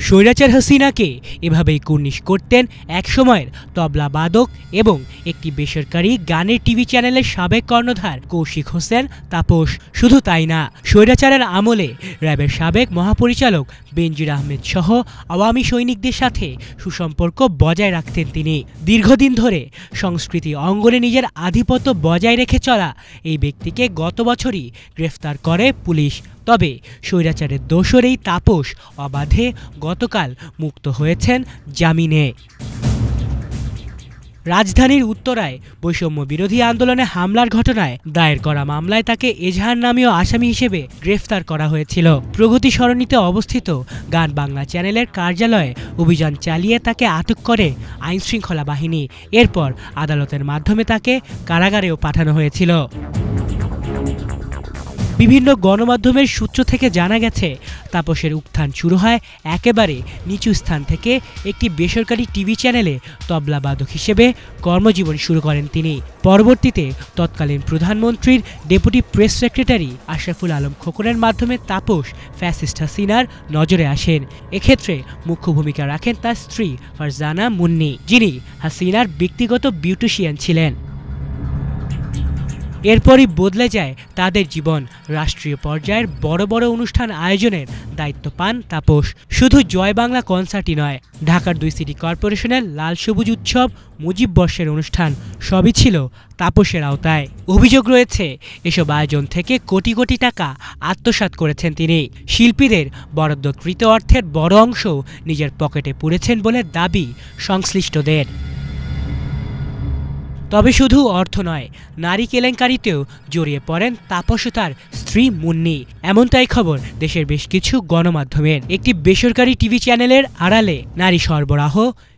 স্বৈরাচার হাসিনাকে এভাবেই কুর্নিশ করতেন একসময়ের তবলাবাদক এবং একটি বেসরকারি গানের টিভি চ্যানেলের সাবেক কর্ণধার কৌশিক হোসেন তাপস। শুধু তাই না, স্বৈরাচারের আমলে র্যাবের সাবেক মহাপরিচালক বেনজির আহমেদ সহ আওয়ামী সৈনিকদের সাথে সুসম্পর্ক বজায় রাখতেন তিনি। দীর্ঘদিন ধরে সংস্কৃতি অঙ্গনে নিজের আধিপত্য বজায় রেখে চলা এই ব্যক্তিকে গত বছরই গ্রেফতার করে পুলিশ। তবে স্বৈরাচারের দোসর এই তাপস অবাধে গতকাল মুক্ত হয়েছেন জামিনে। রাজধানীর উত্তরায় বৈষম্য বিরোধী আন্দোলনে হামলার ঘটনায় দায়ের করা মামলায় তাকে এজাহার নামীয় আসামি হিসেবে গ্রেফতার করা হয়েছিল। প্রগতি সরণিতে অবস্থিত গান বাংলা চ্যানেলের কার্যালয়ে অভিযান চালিয়ে তাকে আটক করে আইনশৃঙ্খলা বাহিনী। এরপর আদালতের মাধ্যমে তাকে কারাগারেও পাঠানো হয়েছিল। বিভিন্ন গণমাধ্যমের সূত্র থেকে জানা গেছে, তাপসের উত্থান শুরু হয় একেবারে নিচু স্থান থেকে। একটি বেসরকারি টিভি চ্যানেলে তবলাবাদক হিসেবে কর্মজীবন শুরু করেন তিনি। পরবর্তীতে তৎকালীন প্রধানমন্ত্রীর deputy press secretary Ashraful Alam খোকনের মাধ্যমে তাপস ফ্যাসিস্ট হাসিনার নজরে আসেন। এক্ষেত্রে মুখ্য ভূমিকা রাখেন তার স্ত্রী ফারজানা মুন্নি, যিনি হাসিনার ব্যক্তিগত বিউটিশিয়ান ছিলেন। এরপরই বদলে যায় তাদের জীবন। রাষ্ট্রীয় পর্যায়ের বড় বড় অনুষ্ঠান আয়োজনের দায়িত্ব পান তাপস। শুধু জয় বাংলা কনসার্টই নয়, ঢাকার 2 সিটি কর্পোরেশনের লাল সবুজ উৎসব, মুজিব বর্ষের অনুষ্ঠান সবই ছিল তাপসের আওতায়। অভিযোগ রয়েছে, এসব আয়োজন থেকে কোটি কোটি টাকা আত্মসাৎ করেছেন তিনি। শিল্পীদের বরাদ্দকৃত অর্থের বড় অংশ নিজের পকেটে পুরেছেন বলে দাবি সংশ্লিষ্টদের। তবে শুধু অর্থ নয়, নারী কেলেঙ্কারিতেও জড়িয়ে পড়েন তাপস ও তার স্ত্রী মুন্নি। এমনটাই খবর দেশের বেশ কিছু গণমাধ্যমের। একটি বেসরকারি টিভি চ্যানেলের আড়ালে নারী সরবরাহ,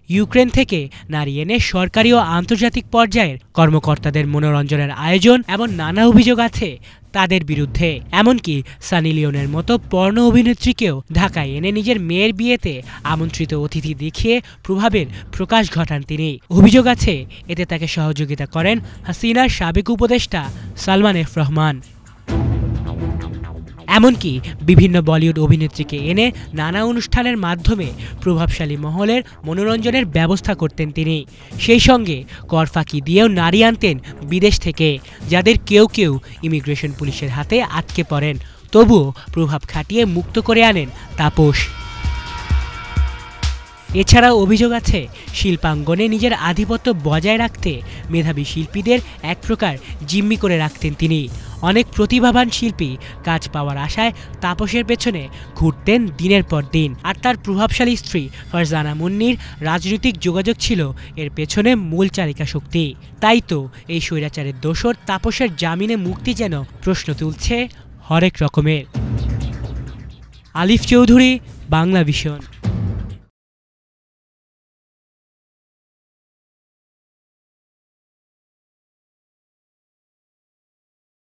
ইউক্রেন থেকে নারী এনে সরকারি ও আন্তর্জাতিক পর্যায়ের কর্মকর্তাদের মনোরঞ্জনের আয়োজন, এমন নানা অভিযোগ আছে তাদের বিরুদ্ধে। এমনকি সানি লিওনের মতো পর্নো অভিনেত্রীকেও ঢাকায় এনে নিজের মেয়ের বিয়েতে আমন্ত্রিত অতিথি দেখিয়ে প্রভাবের প্রকাশ ঘটান তিনি। অভিযোগ আছে এতে তাকে সহযোগিতা করেন হাসিনার সাবেক উপদেষ্টা সালমান এফ রহমান। এমনকি বিভিন্ন বলিউড অভিনেত্রীকে এনে নানা অনুষ্ঠানের মাধ্যমে প্রভাবশালী মহলের মনোরঞ্জনের ব্যবস্থা করতেন তিনি। সেই সঙ্গে কর ফাঁকি দিয়েও নারী আনতেন বিদেশ থেকে, যাদের কেউ কেউ ইমিগ্রেশন পুলিশের হাতে আটকে পড়েন। তবুও প্রভাব খাটিয়ে মুক্ত করে আনেন তাপস। এছাড়াও অভিযোগ আছে, শিল্পাঙ্গনে নিজের আধিপত্য বজায় রাখতে মেধাবী শিল্পীদের এক প্রকার জিম্মি করে রাখতেন তিনি। অনেক প্রতিভাবান শিল্পী কাজ পাওয়ার আশায় তাপসের পেছনে ঘুরতেন দিনের পর দিন। আর তার প্রভাবশালী স্ত্রী ফারজানা মুন্নির রাজনৈতিক যোগাযোগ ছিল এর পেছনে মূল চালিকা শক্তি। তাই তো এই স্বৈরাচারের দোসর তাপসের জামিনে মুক্তি যেন প্রশ্ন তুলছে হরেক রকমের। আলিফ চৌধুরী, বাংলা ভিশন।